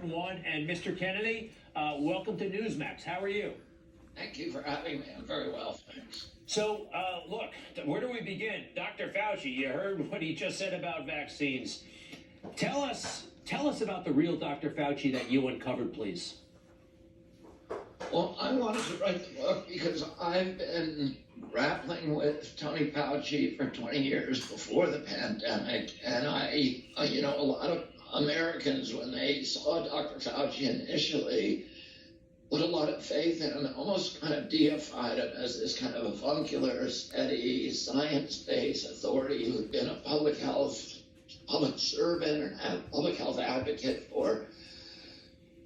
important one. And Mr. Kennedy, welcome to Newsmax. How are you? Thank you for having me. I'm very well, thanks. So, look, where do we begin? Dr. Fauci, you heard what he just said about vaccines. Tell us about the real Dr. Fauci that you uncovered, please. Well, I wanted to write the book because I've been grappling with Tony Fauci for 20 years before the pandemic. And a lot of Americans, when they saw Dr. Fauci initially, put a lot of faith in him and almost kind of deified him as this kind of avuncular, steady, science-based authority who'd been a public servant and public health advocate for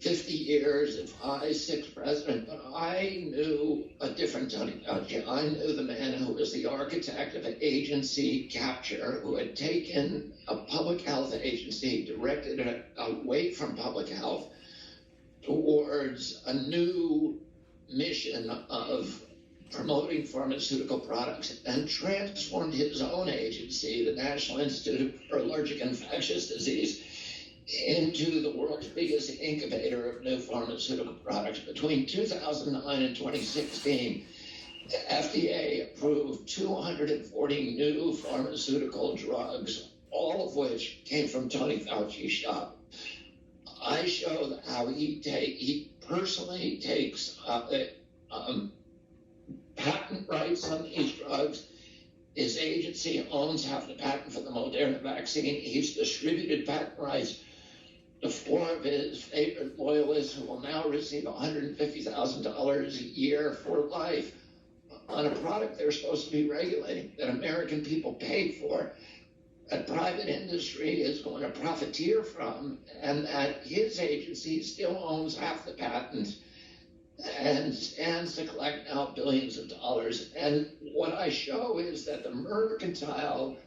50 years, if I sixth president. But I knew a different Tony Fauci. I knew the man who was the architect of an agency capture, who had taken a public health agency, directed it away from public health towards a new mission of promoting pharmaceutical products, and transformed his own agency, the National Institute for Allergic and Infectious Disease, into the world's biggest incubator of new pharmaceutical products. Between 2009 and 2016, the FDA approved 240 new pharmaceutical drugs, all of which came from Tony Fauci's shop. I show how he personally takes patent rights on these drugs. His agency owns half the patent for the Moderna vaccine. He's distributed patent rights to four of his favorite loyalists, who will now receive $150,000 a year for life on a product they're supposed to be regulating, that American people paid for, that private industry is going to profiteer from, and that his agency still owns half the patent and stands to collect now billions of dollars. And what I show is that the mercantile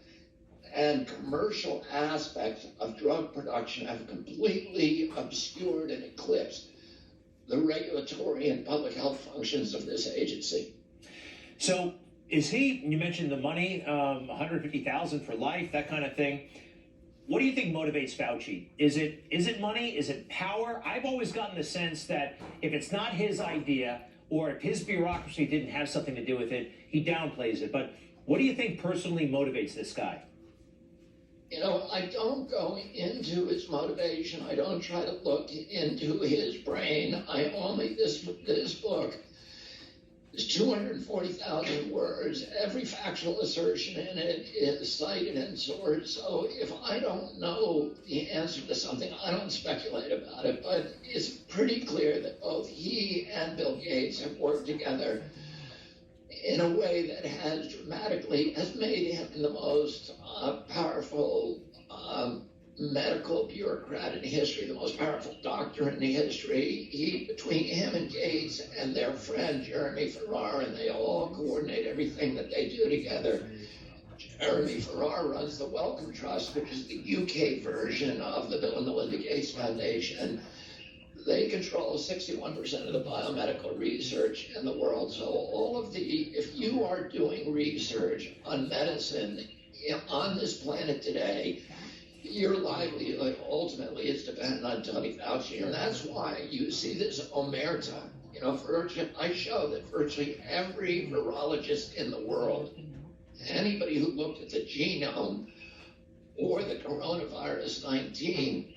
and commercial aspects of drug production have completely obscured and eclipsed the regulatory and public health functions of this agency. So you mentioned the money, $150,000 for life, that kind of thing. What do you think motivates Fauci? Is it money? Is it power? I've always gotten the sense that if it's not his idea, or if his bureaucracy didn't have something to do with it, he downplays it. But what do you think personally motivates this guy? I don't go into his motivation. I don't try to look into his brain. This book is 240,000 words. Every factual assertion in it is cited and sourced. So if I don't know the answer to something, I don't speculate about it. But it's pretty clear that both he and Bill Gates have worked together in a way that has made him the most powerful medical bureaucrat in history, the most powerful doctor in history. Between him and Gates and their friend Jeremy Farrar, and they all coordinate everything that they do together. Jeremy Farrar runs the Wellcome Trust, which is the UK version of the Bill and Melinda Gates Foundation. They control 61% of the biomedical research in the world. So if you are doing research on medicine on this planet today, your livelihood ultimately is dependent on Tony Fauci. And that's why you see this omerta. I show that virtually every virologist in the world, anybody who looked at the genome or the coronavirus 19,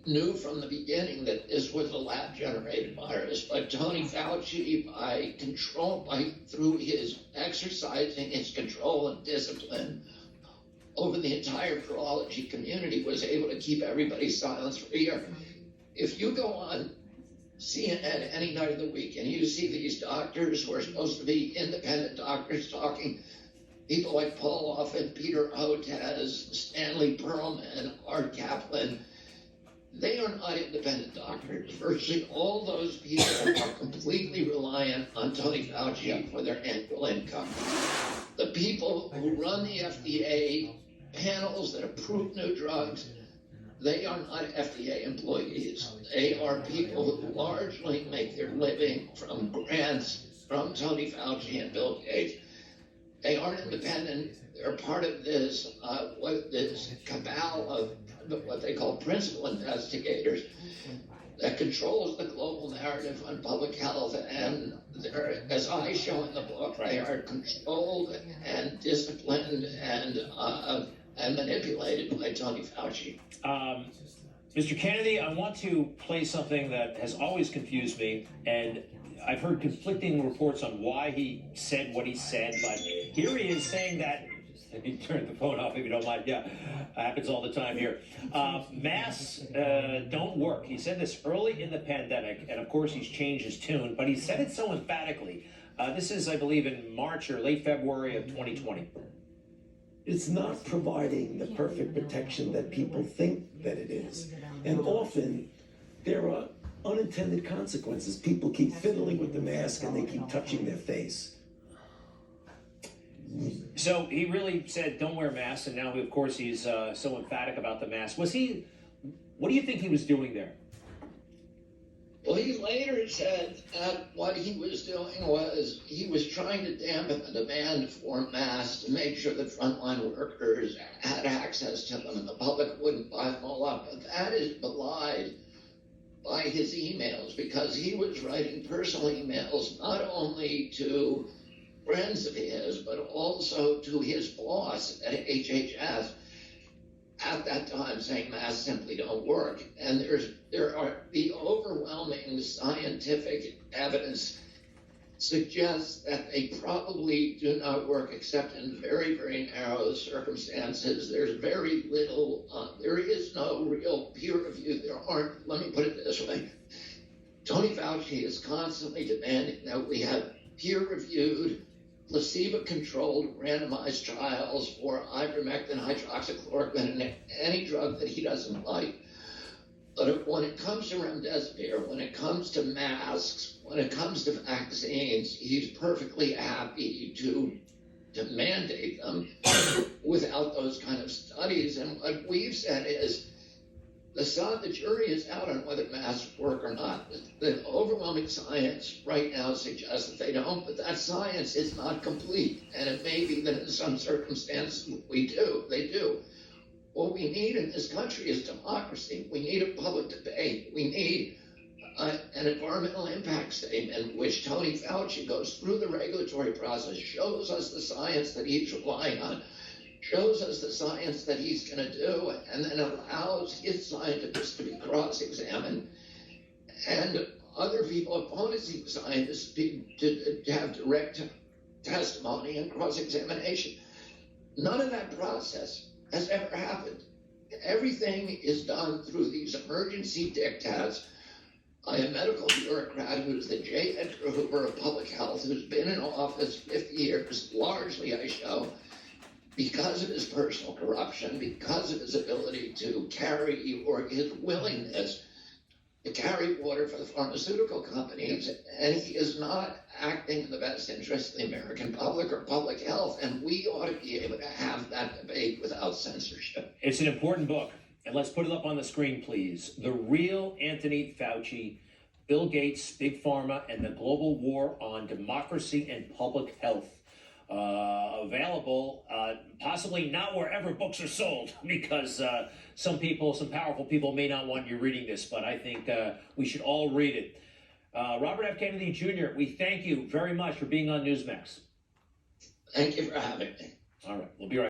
knew from the beginning that this was a lab-generated virus. But Tony Fauci, through his exercising his control and discipline over the entire virology community, was able to keep everybody silence for a year. If you go on CNN any night of the week and you see these doctors who are supposed to be independent doctors talking, people like Paul Offit, Peter Hotez, Stanley Perlman, Art Kaplan, they are not independent doctors. Virtually all those people are completely reliant on Tony Fauci for their annual income. The people who run the FDA panels that approve new drugs, they are not FDA employees. They are people who largely make their living from grants from Tony Fauci and Bill Gates. They aren't independent. They're part of this cabal of what they call principal investigators. controls the global narrative on public health, and as I show in the book, they are controlled and disciplined and manipulated by Tony Fauci. Mr. Kennedy, I want to play something that has always confused me, and I've heard conflicting reports on why he said what he said, but here he is saying that. Let me turn the phone off if you don't mind. Yeah, happens all the time here. Masks don't work. He said this early in the pandemic, and of course he's changed his tune, but he said it so emphatically. This is, I believe, in March or late February of 2020. It's not providing the perfect protection that people think that it is. And often there are unintended consequences. People keep fiddling with the mask and they keep touching their face. So he really said, don't wear masks, and now, of course, he's so emphatic about the mask. What do you think he was doing there? Well, he later said that what he was doing was he was trying to dampen the demand for masks to make sure that frontline workers had access to them and the public wouldn't buy them all up. But that is belied by his emails, because he was writing personal emails not only to friends of his, but also to his boss at HHS at that time, saying masks simply don't work. And there are the overwhelming scientific evidence suggests that they probably do not work except in very, very narrow circumstances. There's very little, there is no real peer review. Let me put it this way. Tony Fauci is constantly demanding that we have peer-reviewed, placebo-controlled randomized trials for ivermectin, hydroxychloroquine, and any drug that he doesn't like. But when it comes to remdesivir, when it comes to masks, when it comes to vaccines, he's perfectly happy to mandate them without those kind of studies. And what we've said is the jury is out on whether masks work or not. The overwhelming science right now suggests that they don't, but that science is not complete. And it may be that in some circumstances they do. What we need in this country is democracy. We need a public debate. We need an environmental impact statement, which Tony Fauci goes through the regulatory process, shows us the science that he's relying on, shows us the science that he's going to do, and then allows his scientists to be cross-examined and other people, opposing scientists, to have direct testimony and cross-examination. None of that process has ever happened. Everything is done through these emergency diktats by a medical bureaucrat who's the J. Edgar Hoover of public health, who's been in office 50 years, largely, I show, because of his personal corruption, because of his ability to carry, or his willingness to carry water for the pharmaceutical companies, and he is not acting in the best interest of the American public or public health, and we ought to be able to have that debate without censorship. It's an important book, and let's put it up on the screen, please. The Real Anthony Fauci, Bill Gates, Big Pharma, and the Global War on Democracy and Public Health. Available, possibly not wherever books are sold, because some powerful people may not want you reading this, but I think we should all read it. Robert F. Kennedy Jr., we thank you very much for being on Newsmax. Thank you for having me. All right, we'll be right back.